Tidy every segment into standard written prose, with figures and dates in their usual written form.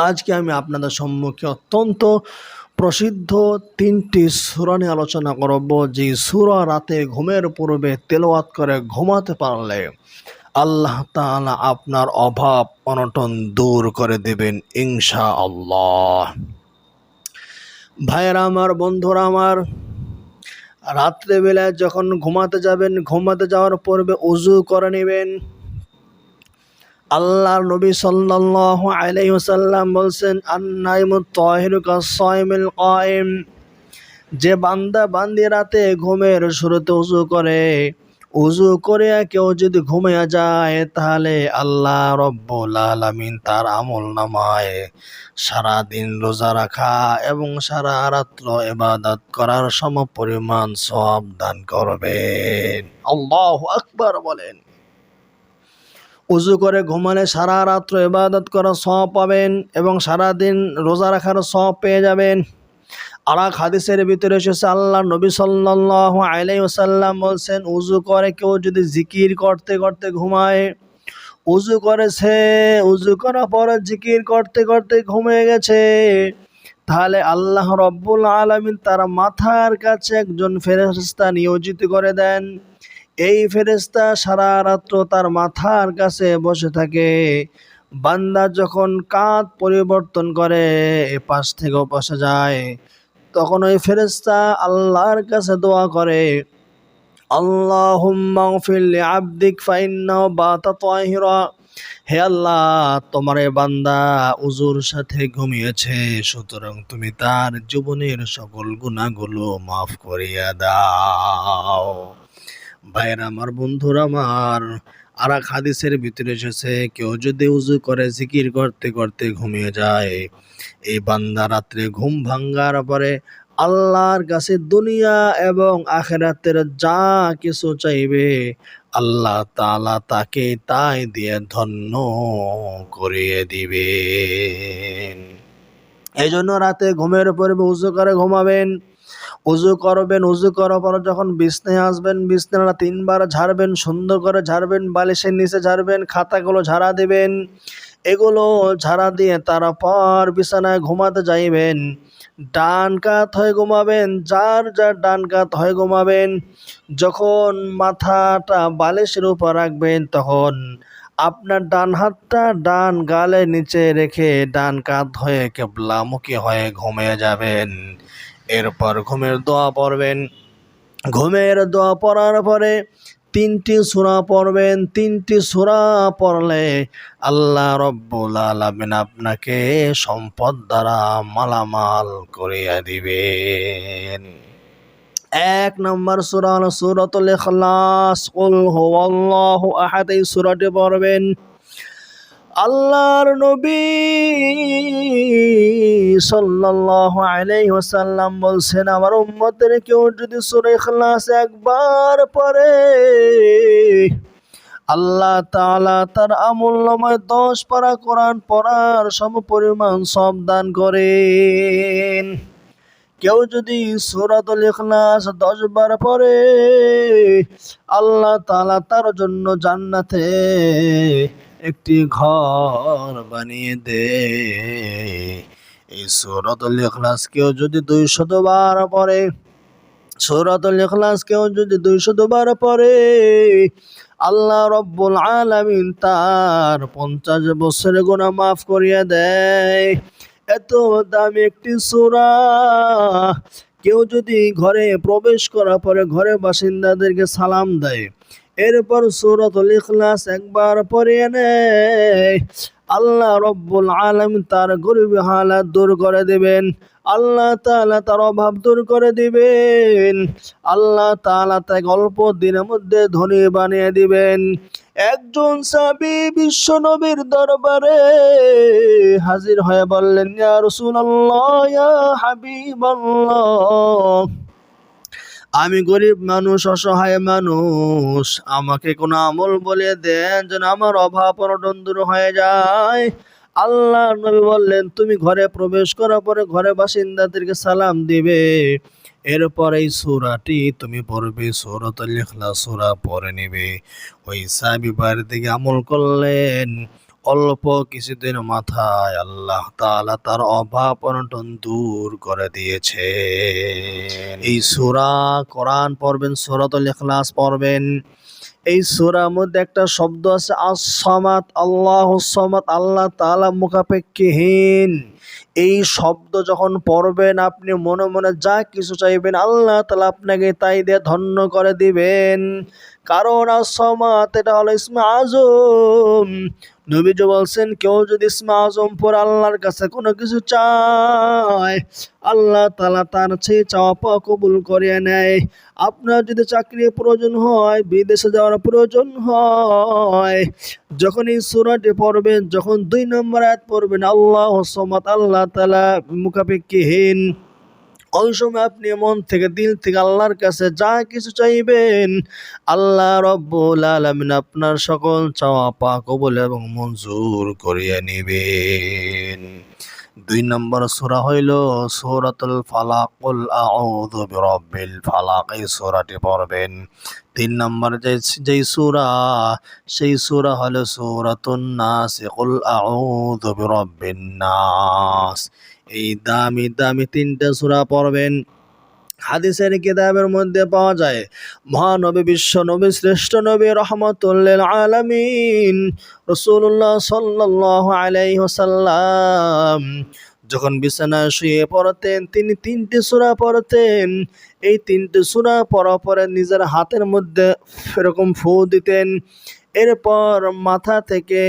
আজকে আমি আপনাদের সম্মুখে অত্যন্ত প্রসিদ্ধ তিনটি সূরা নিয়ে আলোচনা করব, যে সূরা রাতে ঘুমের পূর্বে তেলাওয়াত করে ঘুমাতে পারলে আল্লাহ তাআলা আপনার অভাব অনটন দূর করে দেবেন ইনশাআল্লাহ। ভাইয়েরা আমার, বন্ধুরা আমার, রাত্রেবেলায় যখন ঘুমাতে যাবেন, ঘুমাতে যাওয়ার পূর্বে ওযু করে নেবেন। আল্লাহর নবী সাল্লাল্লাহু আলাইহি ওয়াসাল্লাম বলছেন, আন-নাইমু তাহিরু কাস-সাইমিল কায়েম। যে বান্দা বান্দি রাতে ঘুমের শুরুতে ওযু করে কেউ যদি ঘুমিয়ে যায়, তাহলে আল্লাহ রব্বুল আলামিন তার আমলনামায় সারাদিন রোজা রাখা এবং সারা রাত্র ইবাদত করার সমপরিমাণ সওয়াব দান করবেন। আল্লাহু আকবার বলেন। ওযু করে ঘুমালে সারা রাত্র ইবাদত করার সওয়াব পাবেন এবং সারাদিন রোজা রাখার সওয়াব পেয়ে যাবেন। আর এক হাদিসের ভিতরে এসেছে, আল্লাহর নবী সাল্লাল্লাহু আলাইহি ওয়াসাল্লাম বলছেন, ওযু করে কেউ যদি জিকির করতে করতে ঘুমায়, ওযু করেছে, ওযু করার পরে জিকির করতে করতে ঘুমিয়ে গেছে, তাহলে আল্লাহ রব্বুল আলামিন তার মাথার কাছে একজন ফেরেশতা নিয়োজিত করে দেন। এই ফেরেশতা সারা রাত্র তার মাথার কাছে বসে থাকে। বান্দা যখন কাঁধ পরিবর্তন করে এপাশ থেকে ওপাশে যায়, তখন ওই ফেরেশতা আল্লাহর কাছে দোয়া করে, আল্লাহুম্মা গফির লিআবদিক ফাইন্নাহু বাতা তাহিরা। হে আল্লাহ, তোমার এই বান্দা উজুর সাথে ঘুমিয়েছে, সুতরাং তুমি তার জীবনের সকল গুনাহগুলো মাফ করিয়া দাও। ভাইরা আমার, বন্ধুরা আমার, আর এক হাদিসের ভিতরে এসেছে, কেউ যদি উযু করে জিকির করতে করতে ঘুমিয়ে যায়, এই বান্দা রাত্রে ঘুম ভাঙ্গার পরে আল্লাহর কাছে দুনিয়া এবং আখিরাতের যা কিছু চাইবে, আল্লাহ তাআলা তাকে তাই দিয়ে ধন্য করিয়ে দিবেন। এই জন্য রাতে ঘুমের পূর্বে উযু করে ঘুমাবেন। উযু করবেন, উযু করার পর যখন বিছনায় আসবেন, বিছনাটা ৩ বার ঝাড়বেন, সুন্দর করে ঝাড়বেন, বালিশের নিচে ঝাড়বেন, খাতাগুলো ঝাড়া দিবেন। এগুলো ঝাড়া দিয়ে তারপর বিছানায় ঘুমাতে যাইবেন। ডান কাত হয়ে ঘুমাবেন, যার যার ডান কাত হয়ে ঘুমাবেন। যখন মাথাটা বালিশের উপর রাখবেন, তখন আপনার ডান হাতটা ডান গালের নিচে রেখে ডান কাত হয়ে কিবলামুখী হয়ে ঘুমিয়ে যাবেন। এরপর ঘুমের দোয়া পড়বেন। ঘুমের দোয়া পড়ার পরে ৩টি সূরা পড়বেন। ৩টি সূরা পড়লে আল্লাহ রব্বুল আলামিন আপনাকে সম্পদ দ্বারা মালামাল করিয়া দিবেন। ১ নম্বর সূরা হলো সূরাতুল ইখলাস, কুল হুয়াল্লাহু আহাদ। এই সূরাটি পড়বেন। আল্লাহর নবী সাল্লাল্লাহু আলাইহি ওয়াসাল্লাম বলছেন, আমার উম্মতের কেউ যদি সূরা ইখলাস একবার পড়ে, আল্লাহ তাআলা তার আমলনামায় ১০ পারা কোরআন পড়ার সমপরিমাণ সওয়াব দান করেন। কেউ যদি সূরাতুল ইখলাস ১০ বার পড়ে, আল্লাহ তাআলা তার জন্য জান্নাতে একটি ঘর বানিয়ে দেয়। এই সূরাতুল ইখলাস কেউ যদি ২০০ বার পড়ে, সূরাতুল ইখলাস কেউ যদি ২০০ বার পড়ে, আল্লাহ রব্বুল আলামিন তার ৫০ বছরের গুনাহ মাফ করিয়া দেয়। এত দামি একটি সূরা, কেউ যদি ঘরে প্রবেশ করার পরে ঘরের বাসিন্দাদেরকে সালাম দেয়, এরপর সূরাতুল ইখলাস একবার পড়ে নেয়, আল্লাহ রব্বুল আলামিন তার গরিবী হালাত দূর করে দিবেন। আল্লাহ তাআলা তার অভাব দূর করে দিবেন। আল্লাহ তাআলা তাকে অল্প দিনের মধ্যে ধনী বানিয়ে দিবেন। একজন সাহাবী বিশ্ব নবীর দরবারে হাজির হয়ে বললেন, ইয়া রাসূলুল্লাহ, ইয়া হাবিবাল্লাহ, আমি গরিব মানুষ, অসহায় মানুষ, আমাকে কোনো আমল বলে দেন যেন আমার অভাব অনটন দূর হয়ে যায়। আল্লাহর নবী বললেন, তুমি ঘরে প্রবেশ করার পরে ঘরে বাসিন্দাদেরকে সালাম দিবে, এরপর এই সূরাটি তুমি পড়বে, সূরাতুল ইখলাস সূরা পড়ে নিবে। ওই সাহাবী বাইরে থেকে আমল করলেন, অল্প কিছুদিন মাথায় আল্লাহ তাআলা তার অভাব অনটন দূর করে দিয়েছে। এই সূরা কোরআন পড়বেন, সূরাতুল ইখলাস পড়বেন। এই সূরার মধ্যে একটা শব্দ আছে আস-সামাদ, আল্লাহুস সামাদ, আল্লাহ তাআলা মুখাপেক্ষীহীন। এই শব্দ যখন পড়বেন আপনি মনে মনে যা কিছু চাইবেন আল্লাহ তাআলা আপনাকে তাই দিয়ে ধন্য করে দিবেন। কারণ আস-সামাদ এটা হলো ইসমে আজম। নবীজি বলছেন কেউ যদি ইসমে আজম পড়ে আল্লাহর কাছে কোনো কিছু চায়, আল্লাহ তাআলা তার সেই চাওয়া পাওয়া কবুল করিয়ে নেয়। আপনার যদি চাকরির প্রয়োজন হয়, বিদেশে যাওয়ার প্রয়োজন হয়, যখন এই সূরাটি পড়বেন, যখন 2 নম্বর আয়াত পড়বেন আল্লাহুস সামাদ, আল্লাহ তাআলা মুখাপেক্ষীহীন, ওই সময় আপনি মন থেকে দিল থেকে আল্লাহর কাছে যা কিছু চাইবেন আল্লাহ রব্বুল আলামিন আপনার সকল চাওয়া পাওয়া কবুল এবং মঞ্জুর করিয়ে নিবেন। 2 নম্বর সূরা হইল সূরাতুল ফালাক, কুল আউযু বিরাব্বিল ফালাক, এই সূরাটি পড়বেন। 3 নম্বর যেই সূরা, সেই সূরা হলো সূরাতুন নাস, কুল আউযু বিরাব্বিন নাস। এই দামি দামি 3টা সূরা পড়বেন। হাদিসের কিতাবের মধ্যে পাওয়া যায় মহানবী, বিশ্ব নবী, শ্রেষ্ঠ নবী, রহমাতুল লিল আলামিন রাসূলুল্লাহ সাল্লাল্লাহু আলাইহি ওয়াসাল্লাম যখন বিছানায় শুয়ে পড়তেন তিনি 3টি সূরা পড়তেন। এই 3টি সূরা পড়ার পরে নিজের হাতের মধ্যে এরকম ফু দিতেন। এরপর মাথা থেকে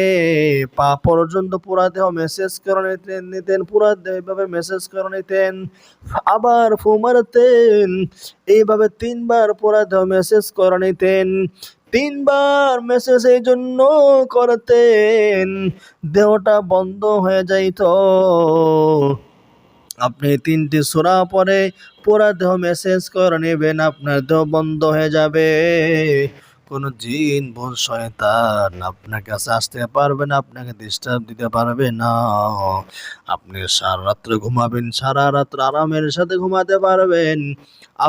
পা পর্যন্ত পুরা দেহ মেসেজ করে নিতেন, পুরা দেহ এভাবে মেসেজ করে নিতেন, আবার ফু মারতেন। এইভাবে 3বার পুরা দেহ মেসেজ করে নিতেন। 3বার মেসেজ এই জন্য করতেন দেহটা বন্ধ হয়ে যাইত। আপনি 3টি সূরা পড়ে পুরা দেহ মেসেজ করে নেবেন, আপনার দেহ বন্ধ হয়ে যাবে। কোন জিন ভূত শয়তান আপনার কাছে আসতে পারবে না, আপনাকে ডিস্টার্ব দিতে পারবে না। আপনি সারা রাত্র ঘুমাবেন, সারা রাত্র আরামের সাথে ঘুমাতে পারবেন।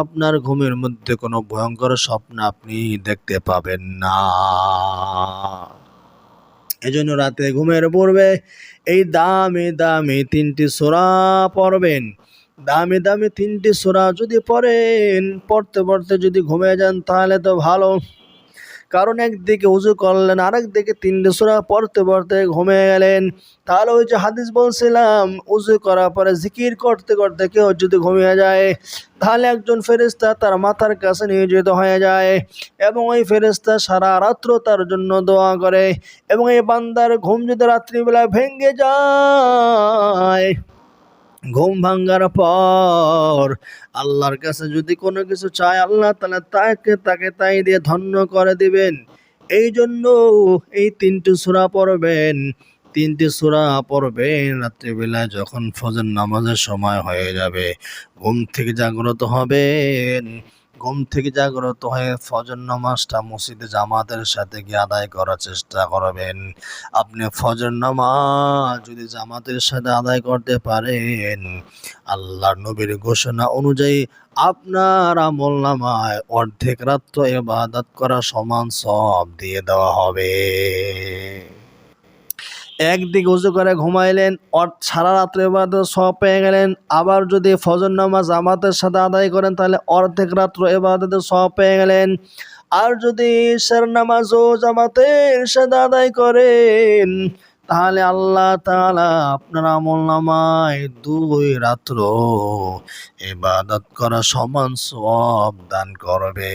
আপনার ঘুমের মধ্যে কোনো ভয়ঙ্কর স্বপ্ন আপনি দেখতে পাবেন না। এজন্য রাতে ঘুমের পূর্বে এই দামি দামি 3টি সূরা পড়বেন। দামি দামি 3টি সূরা যদি পড়েন, পড়তে পড়তে যদি ঘুমিয়ে যান তাহলে তো ভালো। কারণ একদিকে ওযু করলেন, আরেকদিকে 3টি সূরা পড়তে পড়তে ঘুমিয়ে গেলেন, তাহলে ওই যে হাদিস বলছিলাম ওযু করার পরে জিকির করতে করতে কেউ যদি ঘুমিয়ে যায় তাহলে একজন ফেরেশতা তার মাথার কাছে নিয়োজিত হয়ে যায় এবং ওই ফেরেশতা সারা রাত্র তার জন্য দোয়া করে। এবং এই বান্দার ঘুম যদি রাত্রিবেলা ভেঙে যায়, ঘুম ভাঙ্গার পর আল্লাহর কাছে যদি কোনো কিছু চায় আল্লাহ তাআলা তাকে তাই দিয়ে ধন্য করে দিবেন। এই জন্য এই 3টি সূরা পড়বেন। 3টি সূরা পড়বেন রাত্রিবেলা যখন ফজর নামাজের সময় হয়ে যাবে, ঘুম থেকে জাগ্রত হবেন। ঘুম থেকে জাগ্রত হয়ে ফজর নামাজটা মসজিদে জামাতের সাথে গিয়ে আদায় করার চেষ্টা করবেন। আপনি ফজর নামাজ যদি জামাতের সাথে আদায় করতে পারেন, আল্লাহর নবীর ঘোষণা অনুযায়ী আপনার আমলনামায় অর্ধেক রাত্র ইবাদত করা সমান সওয়াব দিয়ে দেওয়া হবে। একদিকে ওযু করে ঘুমাইলেন, সারা রাত্র ইবাদত সওয়াব পেয়ে গেলেন। আবার যদি ফজর নামাজ জামাতের সাথে আদায় করেন তাহলে অর্ধেক রাত্র ইবাদতের সওয়াব পেয়ে গেলেন। আর যদি ঈশার নামাজও জামাতের সাথে আদায় করেন তাহলে আল্লাহ তাআলা আপনার আমলনামায় 2 রাত্র ইবাদত করা সমান সওয়াব দান করবে।